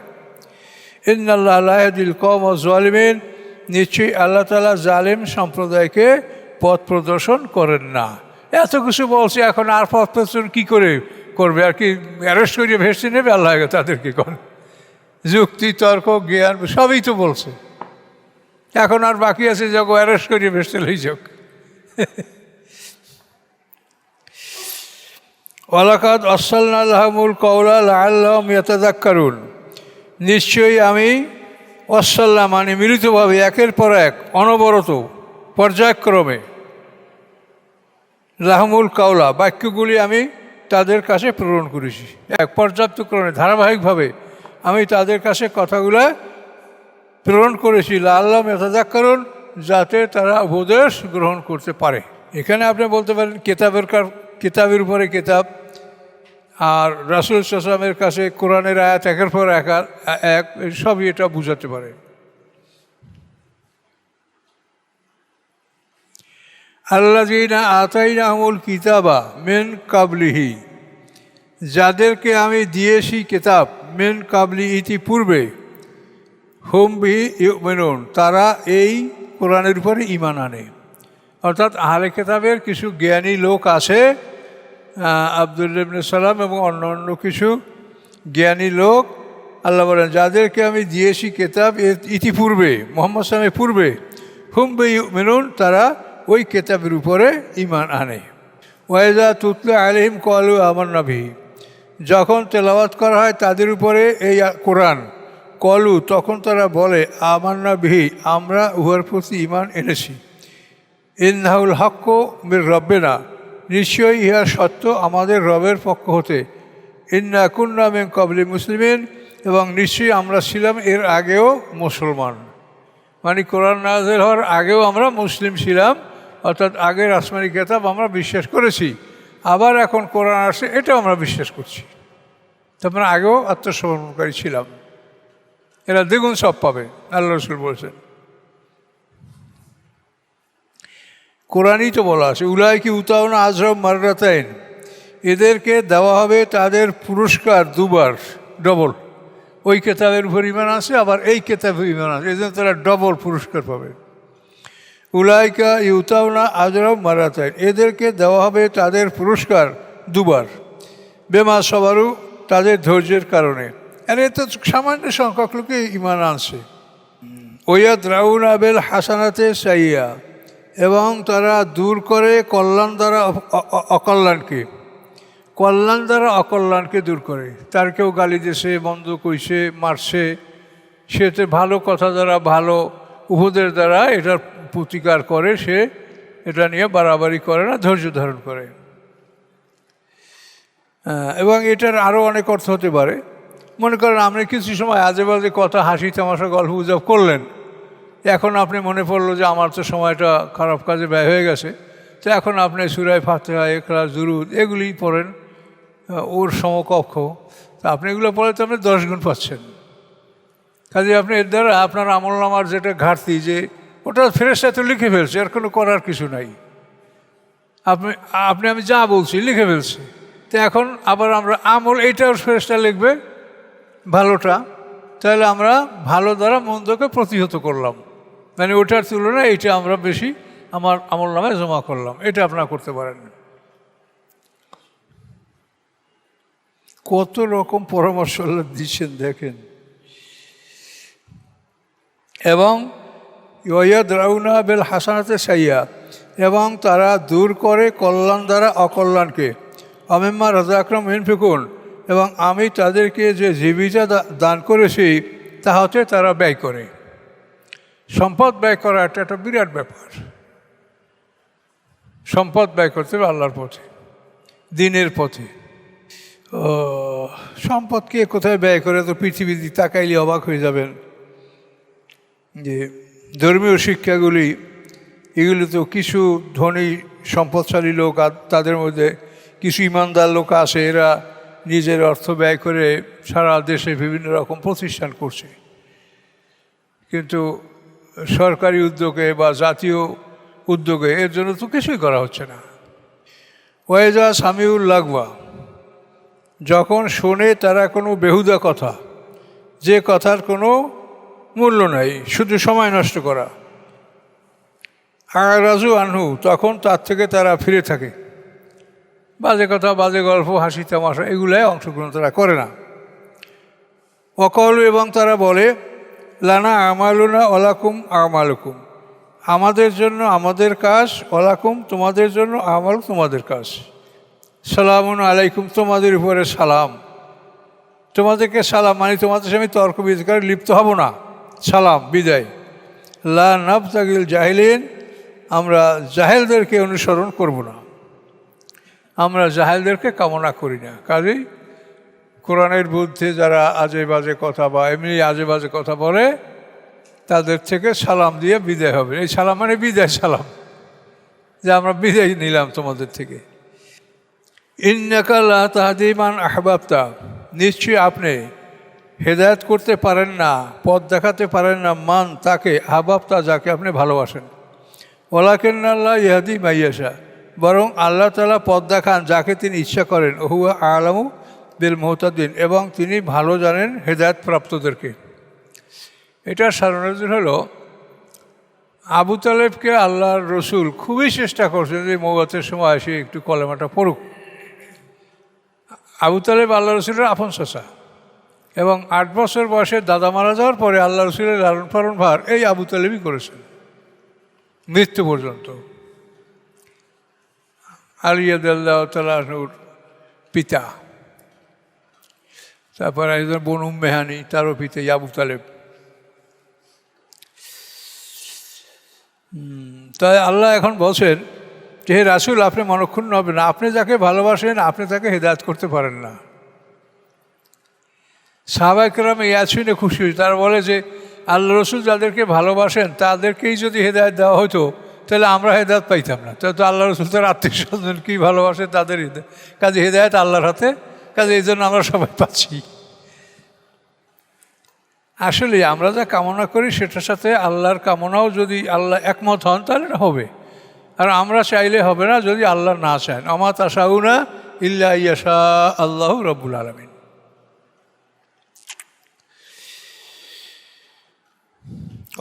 Speaker 1: ইন্নাল্লাহ লা ইয়াহদিল কওম আয-যালিমিন, নিশ্চয়ই আল্লাহ তাআলা জালেম সম্প্রদায়কে পথ প্রদর্শন করেন না। এত কিছু বলছে, এখন আর পথ প্রদর্শন কী করে করবে? আর কি অ্যারেস্ট করিয়ে ভেসে নেবে আল্লাহ তাদেরকে? কোন যুক্তি তর্ক জ্ঞান সবই তো বলছে, এখন আর বাকি আছে যাক অ্যারেস্ট করিয়ে ভেসে লই যাক। ওয়ালাকাদ আরসালনা লাহুমুল কওলা লাআল্লাহুম ইয়াতাযাক্কারুন, নিশ্চয়ই আমি ওয়াসাল্লাম মানে মিলিতভাবে একের পর এক অনবরত পর্যায়ক্রমে, লাহুমুল কাওলা বাক্যগুলি আমি তাদের কাছে প্রেরণ করেছি, এক পর্যাপ্তক্রমে ধারাবাহিকভাবে আমি তাদের কাছে কথাগুলো প্রেরণ করেছি, লাআল্লাহুম ইয়াতাযাক্কারুন যাতে তারা উপদেশ গ্রহণ করতে পারে। এখানে আপনি বলতে পারেন কিতাবের উপরে কিতাব, আর রাসূল সাল্লাল্লাহু আলাইহি ওয়াসাল্লামের কাছে কোরআনের আয়াত একের পর এক সবই এটা বুঝাতে পারে। আল্লাযীনা আতাইনাহুমুল কিতাবা মিন কাবলিহি, যাদেরকে আমি দিয়েছি কিতাব, মিন কাবলি ইতিপূর্বে, হুম বিহি ইউমিনুন তারা এই কোরআনের উপরে ঈমান আনে। অর্থাৎ আহলে কিতাবের কিছু জ্ঞানী লোক আছে, আব্দুল্লাহ ইবনে সালাম এবং অন্য কিছু জ্ঞানী লোক, আল্লাহ বলেন যাদেরকে আমি দিয়েছি কিতাব ইতিপূর্বে, মুহাম্মদ সাল্লাল্লাহু আলাইহি পূর্বে, হুম বিহি ইউমিনুন তারা ওই কিতাবের উপরে ঈমান আনে। ওয়াইজা তুতলা আলাইহিম ক্বালু আমান্না বিহি, যখন তেলাওয়াত করা হয় তাদের উপরে এই কোরআন, ক্বালু তখন তারা বলে, আমান্না বিহি আমরা উহার প্রতি ঈমান এনেছি, ইন্নাহুল হাক্কু মির রাব্বিনা নিশ্চয়ই ইহা সত্য আমাদের রবের পক্ষ হতে, ইন্না কুন্না মিন ক্বাবলি মুসলিমিন এবং নিশ্চয়ই আমরা ছিলাম এর আগেও মুসলমান। মানে কোরআন নাযিল হওয়ার আগেও আমরা মুসলিম ছিলাম, অর্থাৎ আগের আসমানি কিতাব আমরা বিশ্বাস করেছি, আবার এখন কোরআন আসে এটাও আমরা বিশ্বাস করছি, তারপরে আগেও আত্মসমর্পণকারী ছিলাম। এরা দ্বিগুণ সব পাবে, আল্লাহ রাসূল বলছেন। কোরআনই তো বলা আছে, উলাইকি উতাউনা আজরাম মাররাতাইন, এদেরকে দেওয়া হবে তাদের পুরস্কার দুবার, ডবল। ওই কিতাবের উপর ঈমান আছে, আবার এই কিতাবের ঈমান আছে, এই জন্য তারা ডবল পুরস্কার পাবে। উলাইকা ইউতাউনা আজরাম মাররাতাইন, এদেরকে দেওয়া হবে তাদের পুরস্কার দুবার, বেমা সবারু তাদের ধৈর্যের কারণে। আর এ তো সামান্য সংখ্যক লোকে ঈমান আনছে। ওয়ায়াদরাউনা বিল হাসানাতে সাইয়্যা, এবং তারা দূর করে কল্যাণ দ্বারা অকল্যাণকে, কল্যাণ দ্বারা অকল্যাণকে দূর করে। তার কেউ গালি দিয়েছে, মন্দ কইছে, মারছে, সেতে ভালো কথা দ্বারা, ভালো উপদেশ দ্বারা এটার প্রতিকার করে, সে এটা নিয়ে বাড়াবাড়ি করে না, ধৈর্য ধারণ করে। এবং এটার আরও অনেক অর্থ হতে পারে। মনে করেন আপনি কিছু সময় আজে বাজে কথা, হাসি তামাশা, গল্প গুজব করলেন, এখন আপনি মনে পড়লো যে আমার তো সময়টা খারাপ কাজে ব্যয় হয়ে গেছে, তো এখন আপনি সূরা ফাতিহা, ইখলাস, দুরূদ এগুলি পড়েন, ওর সমকক্ষ, তা আপনি এগুলো পড়ে তো আপনি 10 গুণ পাচ্ছেন। কাজে আপনি এর দ্বারা আপনার আমলনামার যেটা ঘাটতি, যে ওটা ফেরেশতা তো লিখে ফেলছে, আর কোনো করার কিছু নাই, আমি যা বলছি লিখে ফেলছি, তো এখন আবার আমরা আমল এইটাও ফেরেশতা লিখবে ভালোটা, তাহলে আমরা ভালো দ্বারা মন্দকে প্রতিহত করলাম, মানে ওটার তুলনায় এইটা আমরা বেশি আমার আমলনামায় জমা করলাম। এটা আপনারা করতে পারেন। কত রকম পরামর্শ দিচ্ছেন দেখেন। এবং ইয়াদরাউনা বিল হাসানাতে সাইয়্যা, এবং তারা দূর করে কল্যাণ দ্বারা অকল্যাণকে। অমিম্মা রাযাকনাহুম ইউনফিকুন, এবং আমি তাদেরকে যে জীবিকা দান করেছি তা হতে তারা ব্যয় করে। সম্পদ ব্যয় করা একটা বিরাট ব্যাপার। সম্পদ ব্যয় করতে হবে আল্লাহর পথে, দিনের পথে। সম্পদ কে কোথায় ব্যয় করে তো পৃথিবী তাকাইলে অবাক হয়ে যাবেন যে ধর্মীয় শিক্ষাগুলি, এগুলি তো কিছু ধনী সম্পদশালী লোক আর তাদের মধ্যে কিছু ইমানদার লোক আছে, এরা নিজের অর্থ ব্যয় করে সারা দেশে বিভিন্ন রকম প্রতিষ্ঠান করছে। কিন্তু সরকারি উদ্যোগে বা জাতীয় উদ্যোগে এর জন্য তো কিছুই করা হচ্ছে না। ওয়াইজা সামিউল লাগওয়া, যখন শোনে তারা কোনো বেহুদা কথা, যে কথার কোনো মূল্য নাই, শুধু সময় নষ্ট করা, আরাজু আনহু, তখন তার থেকে তারা ফিরে থাকে। বাজে কথা, বাজে গল্প, হাসি তামাশা এগুলাই অংশগ্রহণ তারা করে না। অকল, এবং তারা বলে লানা আমালুনা ওয়ালাকুম আমালুকুম, আমাদের জন্য আমাদের কাজ, ওয়ালাকুম তোমাদের জন্য আমাল তোমাদের কাজ, সালামুন আলাইকুম তোমাদের উপরে সালাম, তোমাদেরকে সালাম, মানে তোমাদের সাথে আমি তর্ক বিতর্কে লিপ্ত হব না, সালাম, বিদায়। লা নাবতাগিল জাহিলিন, আমরা জাহেলদেরকে অনুসরণ করব না, আমরা জাহেলদেরকে কামনা করি না। কাজেই কোরআনের বিরুদ্ধে যারা আজে বাজে কথা বা এমনি আজে বাজে কথা বলে তাদের থেকে সালাম দিয়ে বিদায় হবে। এই সালাম মানে বিদায় সালাম, যে আমরা বিদায় নিলাম তোমাদের থেকে। ইন্নাকা লা তাহদি মান আহবাবতা, নিশ্চয়ই আপনি হেদায়েত করতে পারেন না, পথ দেখাতে পারেন না, মান তাকে, আহবাবতা যাকে আপনি ভালোবাসেন। ওয়ালাকিন্নাল্লাহ ইয়াহদি মাইয়াশা, বরং আল্লাহ তাআলা পথ দেখান যাকে তিনি ইচ্ছা করেন। হুয়া আলামু বিল মুহতাদিন, এবং তিনি ভালো জানেন হেদায়েত প্রাপ্তদেরকে। এটার সারণাজুর হলো আবু তালেবকে আল্লাহর রসুল খুবই চেষ্টা করছেন যে মওয়াতের সময় এসে একটু কলেমাটা পড়ুক। আবু তালেব আল্লাহ রসুলের আপন চাচা, এবং 8 বছর বয়সে দাদা মারা যাওয়ার পরে আল্লাহ রসুলের লালন পালন ভার এই আবু তালেবই করেছেন মৃত্যু পর্যন্ত। আলী রাদিয়াল্লাহু তাআলা আনহুর পিতা, তারপর একজন বনু মেহানি, তারও পিতা আবু তালেব। তাই আল্লাহ এখন বলছেন যে হে রাসূল, আপনি মনক্ষুণ্ণ হবেন না, আপনি যাকে ভালোবাসেন আপনি তাকে হেদায়েত করতে পারেন না। সাহাবায়ে কেরাম এই আয়াত শুনে খুশি হয়েছে। তারা বলে যে আল্লাহ রসুল যাদেরকে ভালোবাসেন তাদেরকেই যদি হেদায়েত দেওয়া হতো তাহলে আমরা হেদায়েত পাইতাম না। তাহলে তো আল্লাহ রসুল তার আত্মীয় স্বজন কী ভালোবাসে তাদের কাজে হেদায়েত আল্লাহর হাতে, কাজে এই জন্য আমরা সবাই পাচ্ছি। আসলে আমরা যা কামনা করি সেটার সাথে আল্লাহর কামনাও যদি আল্লাহ একমত হন তাহলে হবে, আর আমরা চাইলে হবে না যদি আল্লাহ না চান। আমা তাশাউনা ইল্লা ইয়াশা আল্লাহু রাব্বুল আলামিন।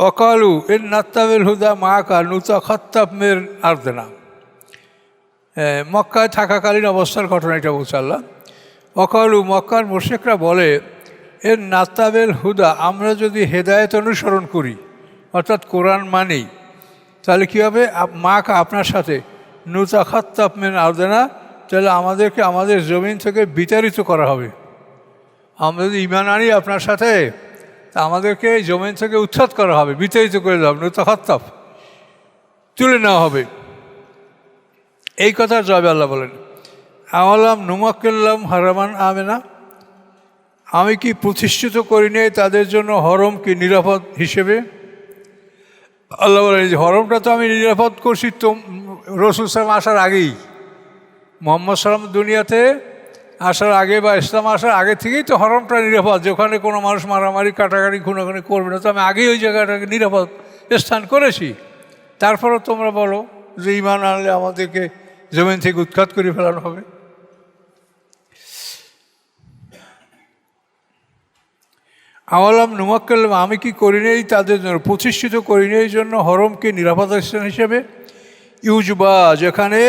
Speaker 1: অকালু ইন নাত্তাবিল হুদা মাআকা নুতাখাত্তাব মিন আরদিনা, মক্কায় থাকাকালীন অবস্থার ঘটনা এটা বলছে আল্লাহ। অকালু, মক্কার মুশরিকরা বলে এর নাত্তাবিল হুদা, আমরা যদি হেদায়েত অনুসরণ করি অর্থাৎ কোরআন মানি তাহলে কী হবে, মাআকা আপনার সাথে, নুতাখাত্তাব মিন আরদিনা, তাহলে আমাদেরকে আমাদের জমিন থেকে বিতাড়িত করা হবে। আমরা যদি ঈমান আনি আপনার সাথে তা আমাদেরকে এই জমিন থেকে উচ্ছেদ করা হবে, বিতাড়িত করে দেওয়া হবে, নুতাখাত্তাব তুলে নেওয়া হবে। এই কথার জবাবে আল্লাহ বলেন আওয়ালাম নুমাক্কিল্লাহুম হারামান আমিনা, আমি কি প্রতিষ্ঠিত করি নাই তাদের জন্য হরম কি নিরাপদ হিসেবে। আল্লাহ বলেন যে হরমটা তো আমি নিরাপদ করছি তো রাসূল সাল্লাল্লাহু আসার আগেই, মুহাম্মদ সাল্লাম দুনিয়াতে আসার আগে বা ইসলাম আসার আগে থেকেই তো হরমটা নিরাপদ, যেখানে কোনো মানুষ মারামারি কাটাকাটি খুনাখুনি করবে না, তো আমি আগেই ওই জায়গাটাকে নিরাপদ স্থান করেছি। তারপরে তোমরা বলো যে ঈমান আনলে আমাদেরকে জমিন থেকে উৎখাত করে ফেলানো হবে। আওয়ালাম নুমাক্কিল্লাহুম, আমি কি করি নেই তাদের জন্য, প্রতিষ্ঠিত করি নেই এই জন্য হরমকে নিরাপদ স্থান হিসেবে। ইউজবা, যেখানে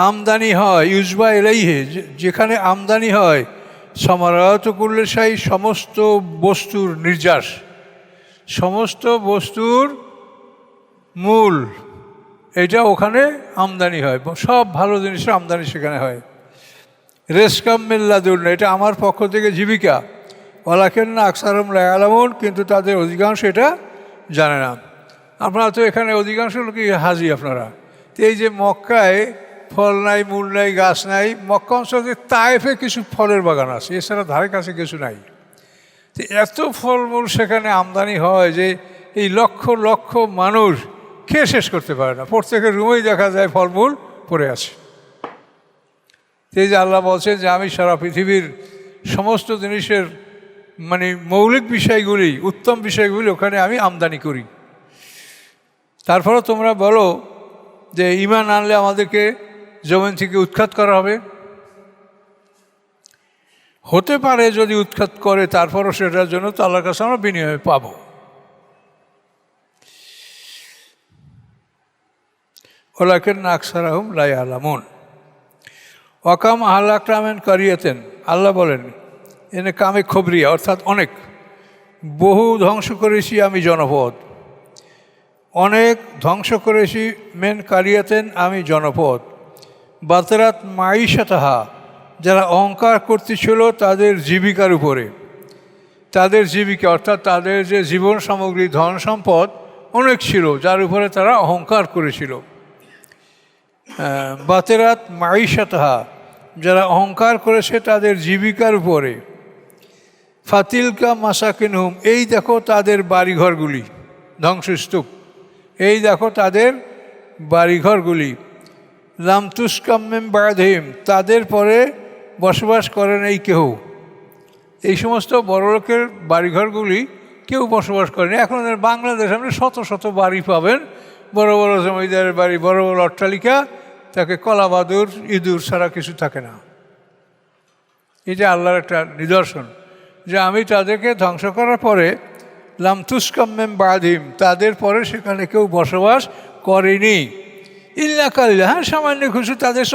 Speaker 1: আমদানি হয়, ইউজবা ইলাইহি, যেখানে আমদানি হয়, সামারাত কুল্লি শাই, সমস্ত বস্তুর নির্যাস, সমস্ত বস্তুর মূল এটা ওখানে আমদানি হয়, সব ভালো জিনিসের আমদানি সেখানে হয়। রেজকাম মিল্লাদুন, এটা আমার পক্ষ থেকে জীবিকা। ওয়ালাকিন্না আকসারহুম লা ইয়ালামুন, কিন্তু তাদের অধিকাংশ এটা জানে না। আপনারা তো এখানে অধিকাংশ লোকই হাজি আপনারা। তো এই যে মক্কায় ফল নাই, মূল নাই, গাছ নাই, মক্কা অঞ্চলে তায়েফে কিছু ফলের বাগান আছে, এছাড়া ধারে কাছে কিছু নাই। তো এত ফলমূল সেখানে আমদানি হয় যে এই লক্ষ লক্ষ মানুষ খেয়ে শেষ করতে পারে না, প্রত্যেকের রুমেই দেখা যায় ফলমূল পড়ে আছে। এই যে আল্লাহ বলছেন যে আমি সারা পৃথিবীর সমস্ত জিনিসের মানে মৌলিক বিষয়গুলি, উত্তম বিষয়গুলি ওখানে আমি আমদানি করি। তারপরে তোমরা বলো যে ঈমান আনলে আমাদেরকে জমিন থেকে উৎখাত করা হবে। হতে পারে যদি উৎখাত করে, তারপরও সেটার জন্য তো আল্লাহর কাছে আমরা বিনিময় পাব। ওয়ালাকিন্না আকসারহুম লা ইয়ালামুন। ওয়াকাম আহলাকনা মিন কারিয়াতিন, আল্লাহ বলেন এনে কামে খবরিয়া, অর্থাৎ অনেক, বহু ধ্বংস করেছি আমি জনপদ, অনেক ধ্বংস করেছি। মেন কারিয়াতেন, আমি জনপদ। বাতেরাত মাইশাতাহা, যারা অহংকার করতেছিল তাদের জীবিকার উপরে, তাদের জীবিকা অর্থাৎ তাদের যে জীবন সামগ্রী, ধন সম্পদ অনেক ছিল, যার উপরে তারা অহংকার করেছিল। বাতেরাত মাইশাতাহা, যারা অহংকার করেছে তাদের জীবিকার উপরে। ফাতিলকা মাসাকিনহুম, এই দেখো তাদের বাড়িঘরগুলি, ধ্বংসস্তূপ, এই দেখো তাদের বাড়িঘরগুলি। লাম তুসকাম মিন বা'দিহিম, তাদের পরে বসবাস করে নেই কেউ। এই সমস্ত বড়লোকের বাড়িঘরগুলি কেউ বসবাস করেনি। এখন বাংলাদেশে আপনি শত শত বাড়ি পাবেন, বড় বড় জমিদারের বাড়ি, বড় বড় অট্টালিকা, তাকে কলাবাদুর ইঁদুর ছাড়া কিছু থাকে না। এটা আল্লাহর একটা নিদর্শন যে আমি তাদেরকে ধ্বংস করার পরে লাম তুসকাম মিন বা'দিহিম, তাদের পরে সেখানে কেউ বসবাস করেনি। ইল্লা কালিলা, হ্যাঁ সামান্য কিছু তাদের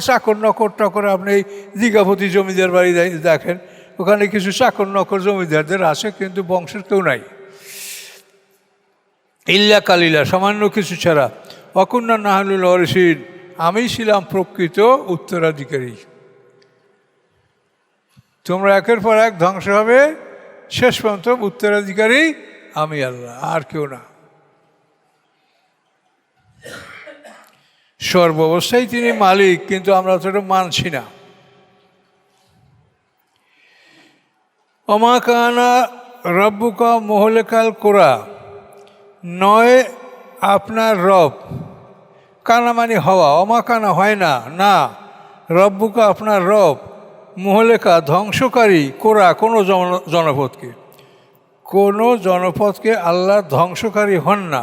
Speaker 1: চাকর নকর টকর, আপনি দীঘাপতি জমিদার বাড়ি দেখেন, ওখানে কিছু চাকর নকর জমিদারদের আছে, কিন্তু বংশের কেউ নাই। ইল্লা কালিলা, সামান্য কিছু ছাড়া। ওয়াকুন্না নাহনুল ওয়ারিসিন, আমি ছিলাম প্রকৃত উত্তরাধিকারী। তোমরা একের পর এক ধ্বংস হবে, শেষ পর্যন্ত উত্তরাধিকারী আমি আল্লাহ, আর কেউ না। সর্বাবস্থায় তিনি মালিক, কিন্তু আমরা তো এটা মানছি না। ওমা কানা রব্বুকা মুহলিকাল কুরা, নয় আপনার রব, কানা মানে হওয়া, অমা কানা হয় না, না, রব্বুকা আপনার রব, মুহলিকা ধ্বংসকারী, কোরা কোনো জনপদকে, কোনো জনপদকে আল্লাহ ধ্বংসকারী হন না।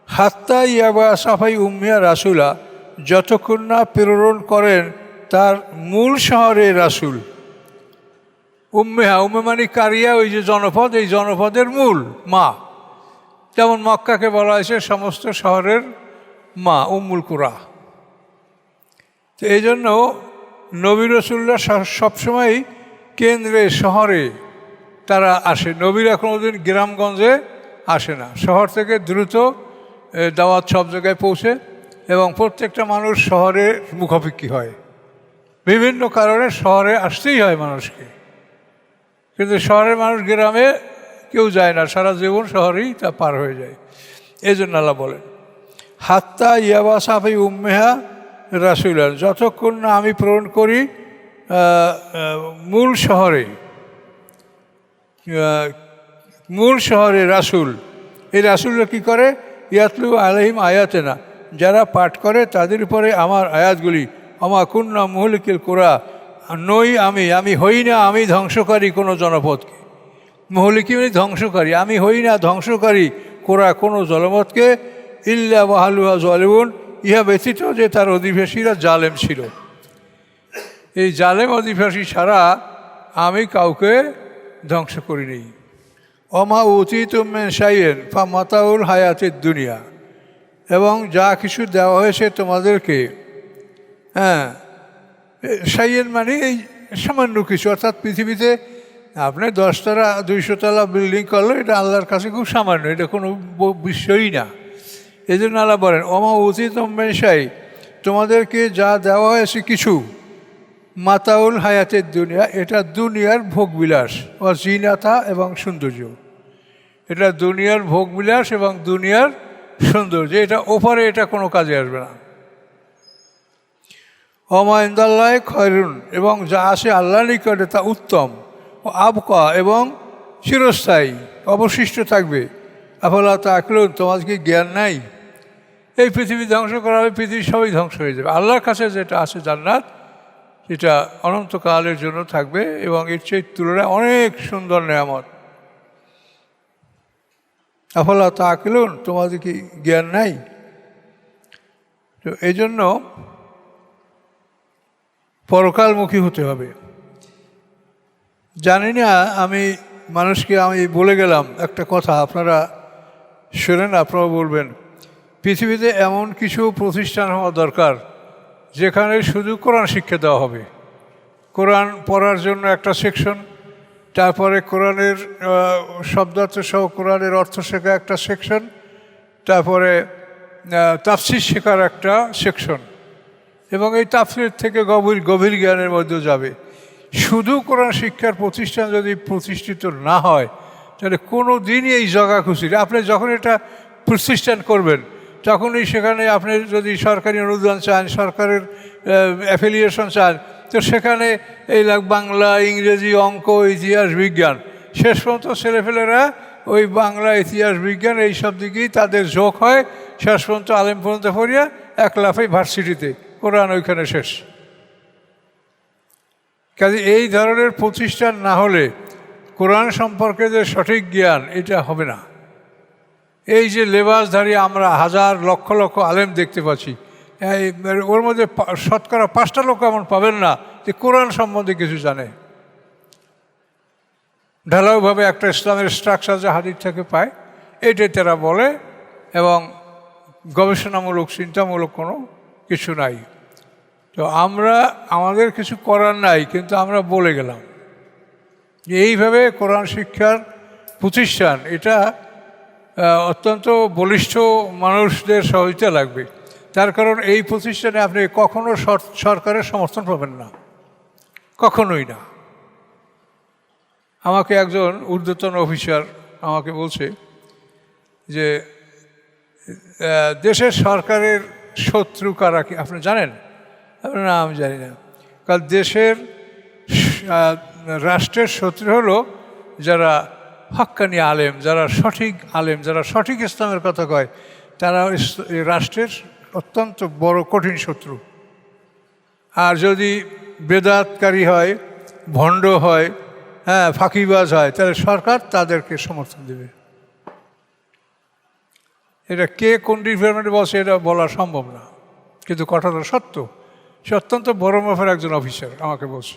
Speaker 1: হাত্তা ইয়াবা সাফাই উম্মিয়া রাসুলা, যতক্ষণ না প্রেরণ করেন তার মূল শহরে রাসুল। উম্মেহা, উম্মে মানে কারিয়া, ওই যে জনপদ, এই জনপদের মূল মা। যেমন মক্কাকে বলা হয়েছে সমস্ত শহরের মা, উম্মুল কুরা। তো এই জন্য নবী রাসূলরা সবসময় কেন্দ্রে, শহরে তারা আসে। নবীরা কোনোদিন গ্রামগঞ্জে আসে না, শহর থেকে দ্রুত দাওয়াত সব জায়গায় পৌঁছে, এবং প্রত্যেকটা মানুষ শহরে মুখাপেক্ষী হয়। বিভিন্ন কারণে শহরে আসতেই হয় মানুষকে, কিন্তু শহরের মানুষ গ্রামে কেউ যায় না, সারা জীবন শহরেই তা পার হয়ে যায়। এই জন্য আল্লাহ বলেন হাত্তা ইয়াবা সাফি উম্মেহা রাসুলান, যতক্ষণ না আমি প্রেরণ করি মূল শহরে রাসুল। এই রাসুলরা কী করে? ইয়াতলু আলাইহিম আয়াতেনা, যারা পাঠ করে তাদের উপরে আমার আয়াতগুলি। আমা কুন্না মুহলিকিল কুরা, আমি হই না আমি ধ্বংসকারী কোনো জনপদকে। মুহলিকি মানে ধ্বংসকারী, আমি হই না ধ্বংসকারী কোরা কোনো জনপদকে। ইল্লা ওয়াহালুহা জালিমুন, ইহা ব্যতীত যে তার অধিবাসীরা জালেম ছিল। এই জালেম অধিবাসী ছাড়া আমি কাউকে ধ্বংস করিনি। অমা উতিতুম মিন শাইইন ফামাতাউল হায়াতিদ দুনিয়া, এবং যা কিছু দেওয়া হয়েছে তোমাদেরকে, শাইইন মানে এই সামান্য কিছু, অর্থাৎ পৃথিবীতে আপনি 10 তলা 200 তলা বিল্ডিং করলে এটা আল্লাহর কাছে খুব সামান্য, এটা কোনো বিষয়ই না। এই জন্য আল্লাহ বলেন ওমা উতিতুম মিন শাই, তোমাদেরকে যা দেওয়া হয়েছে কিছু, মাতাউল হায়াতের দুনিয়া, এটা দুনিয়ার ভোগবিলাস ও জিনাতা এবং সৌন্দর্য, এটা দুনিয়ার ভোগবিলাস এবং দুনিয়ার সৌন্দর্য, এটা ওপারে এটা কোনো কাজে আসবে না। ওমা ইনদাল্লাহি খয়রুন, এবং যা আসে আল্লাহর নিকটে তা উত্তম, ও আবকা এবং চিরস্থায়ী অবশিষ্ট থাকবে। আফালা তাআকিলুন, তোমাদেরকে জ্ঞান নাই? এই পৃথিবী ধ্বংস করা হবে, পৃথিবী সবই ধ্বংস হয়ে যাবে। আল্লাহর কাছে যেটা আছে জান্নাত, সেটা অনন্তকালের জন্য থাকবে এবং এর চেয়ে তুলনায় অনেক সুন্দর নেয়ামত। আফালা তাআকিলুন, তোমাদের কি জ্ঞান নাই? তো এই জন্য পরকালমুখী হতে হবে। জানি না, আমি মানুষকে বলে গেলাম একটা কথা, আপনারা শোনেন, আপনারা বলবেন। পৃথিবীতে এমন কিছু প্রতিষ্ঠান হওয়া দরকার যেখানে শুধু কোরআন শিক্ষা দেওয়া হবে। কোরআন পড়ার জন্য একটা সেকশন, তারপরে কোরআনের শব্দার্থ সহ কোরআনের অর্থ শেখা একটা সেকশন, তারপরে তাফসির শেখার একটা সেকশন, এবং এই তাফসির থেকে গভীর জ্ঞানের মধ্যে যাবে। শুধু কোরআন শিক্ষার প্রতিষ্ঠান যদি প্রতিষ্ঠিত না হয়, তাহলে কোনো দিনই এই জগাখুশির, আপনি যখন এটা প্রতিষ্ঠান করবেন তখনই সেখানে আপনি যদি সরকারি অনুদান চান, সরকারের অ্যাফিলিয়েশন চান, তো সেখানে এই বাংলা, ইংরেজি, অঙ্ক, ইতিহাস, বিজ্ঞান, শেষ পর্যন্ত ছেলেপেলেরা ওই বাংলা, ইতিহাস, বিজ্ঞান এইসব দিকেই তাদের ঝোঁক হয়। শেষ পর্যন্ত আলেম পর্যন্ত পড়িয়া এক লাফেই ভার্সিটিতে, কোরআন ওইখানে শেষ। কাজে এই ধরনের প্রতিষ্ঠান না হলে কোরআন সম্পর্কে যে সঠিক জ্ঞান, এটা হবে না। এই যে লেবাসধারী আমরা হাজার লক্ষ লক্ষ আলেম দেখতে পাচ্ছি, ওর মধ্যে শতকরা 5টা লোক এমন পাবেন না যে কোরআন সম্বন্ধে কিছু জানে। ঢালাওভাবে একটা ইসলামের স্ট্রাকচার যে হাদিস থেকে পায়, এটাই তারা বলে, এবং গবেষণামূলক চিন্তামূলক কোনো কিছু নাই। তো আমাদের কিছু করার নাই, কিন্তু আমরা বলে গেলাম যে এইভাবে কোরআন শিক্ষার প্রতিষ্ঠান, এটা অত্যন্ত বলিষ্ঠ মানুষদের সহযোগিতা লাগবে। তার কারণ এই প্রতিষ্ঠানে আপনি কখনো সরকারের সমর্থন পাবেন না, কখনোই না। আমাকে একজন ঊর্ধ্বতন অফিসার আমাকে বলছে যে দেশের সরকারের শত্রু কারা, কি আপনি জানেন? না, আমি জানি না। কারণ দেশের রাষ্ট্রের শত্রু হলো যারা হক্কানি আলেম, যারা সঠিক আলেম, যারা সঠিক ইসলামের কথা কয়, তারা রাষ্ট্রের অত্যন্ত বড় কঠিন শত্রু। আর যদি বেদাতকারী হয়, ভণ্ড হয়, ফাঁকিবাজ হয়, তাহলে সরকার তাদেরকে সমর্থন দেবে। এটা কে কোন ডিপার্টমেন্টে বসে এটা বলা সম্ভব না, কিন্তু কথাটা সত্য। সে অত্যন্ত বড় মাপের একজন অফিসার আমাকে বলছে।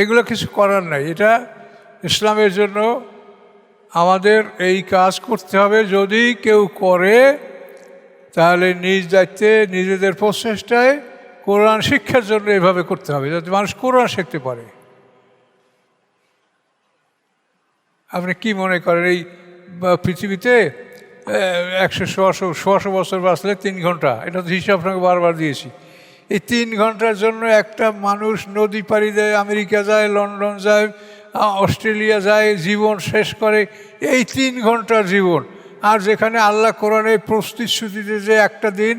Speaker 1: এগুলো কিছু করার নাই। এটা ইসলামের জন্য আমাদের এই কাজ করতে হবে। যদি কেউ করে, তাহলে নিজ দায়িত্বে, নিজেদের প্রচেষ্টায় কোরআন শিক্ষার জন্য এভাবে করতে হবে, যাতে মানুষ কোরআন শিখতে পারে। আপনি কি মনে করেন এই পৃথিবীতে 100-150 বছর বাঁচলে 3 ঘন্টা, এটা তো হিসাব আপনাকে বারবার দিয়েছি। এই 3 ঘন্টার জন্য একটা মানুষ নদী পাড়ি দেয়, আমেরিকা যায়, লন্ডন যায়, অস্ট্রেলিয়া যায়, জীবন শেষ করে এই 3 ঘন্টার জীবন। আর যেখানে আল্লাহ কোরআনে প্রতিশ্রুতিতে যে একটা দিন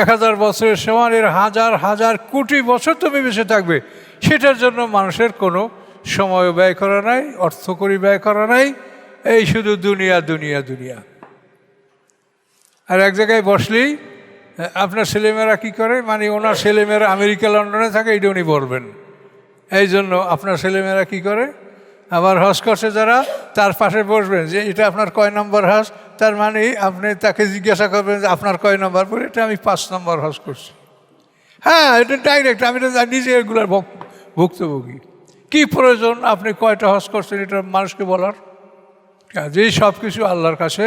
Speaker 1: 1000 বছরের সমান, এর হাজার হাজার কোটি বছর তুমি বেঁচে থাকবে, সেটার জন্য মানুষের কোনো সময় ব্যয় করা নাই, অর্থকরী ব্যয় করা নাই। এই শুধু দুনিয়া দুনিয়া দুনিয়া। আর এক জায়গায় বসলেই আপনার ছেলেমেয়েরা কী করে, মানে ওনার ছেলেমেয়েরা আমেরিকা, লন্ডনে থাকে, এটা উনি বলবেন। এই জন্য আপনার ছেলেমেয়েরা কী করে, আবার হজ করছে যারা, তার পাশে বসবেন যে এটা আপনার কয় নম্বর হজ, তার মানে আপনি তাকে জিজ্ঞাসা করবেন যে আপনার কয় নম্বর, বলে এটা আমি 5 নম্বর হজ করছি। হ্যাঁ, এটা ডাইরেক্ট, আমি তো নিজে এগুলার ভুক্তভোগী। কি প্রয়োজন আপনি কয়টা হজ করছেন এটা মানুষকে বলার? যেই সব কিছু আল্লাহর কাছে,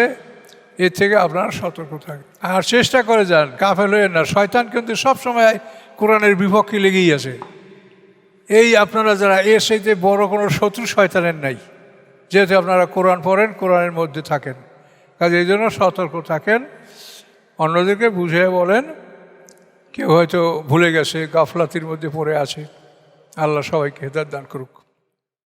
Speaker 1: এর থেকে আপনারা সতর্ক থাকেন আর চেষ্টা করে যান, কাফেল হয়ে না। শয়তান কিন্তু সবসময় কোরআনের বিপক্ষে লেগেই আছে। এই আপনারা যারা, এর সাথে বড় কোনো শত্রু শয়তানের নাই, যেহেতু আপনারা কোরআন পড়েন, কোরআনের মধ্যে থাকেন। কাজে এই জন্য সতর্ক থাকেন, অন্যদেরকে বুঝিয়ে বলেন। কেউ হয়তো ভুলে গেছে, গাফলাতির মধ্যে পড়ে আছে। আল্লাহ সবাইকে হেদায়েত দান করুক।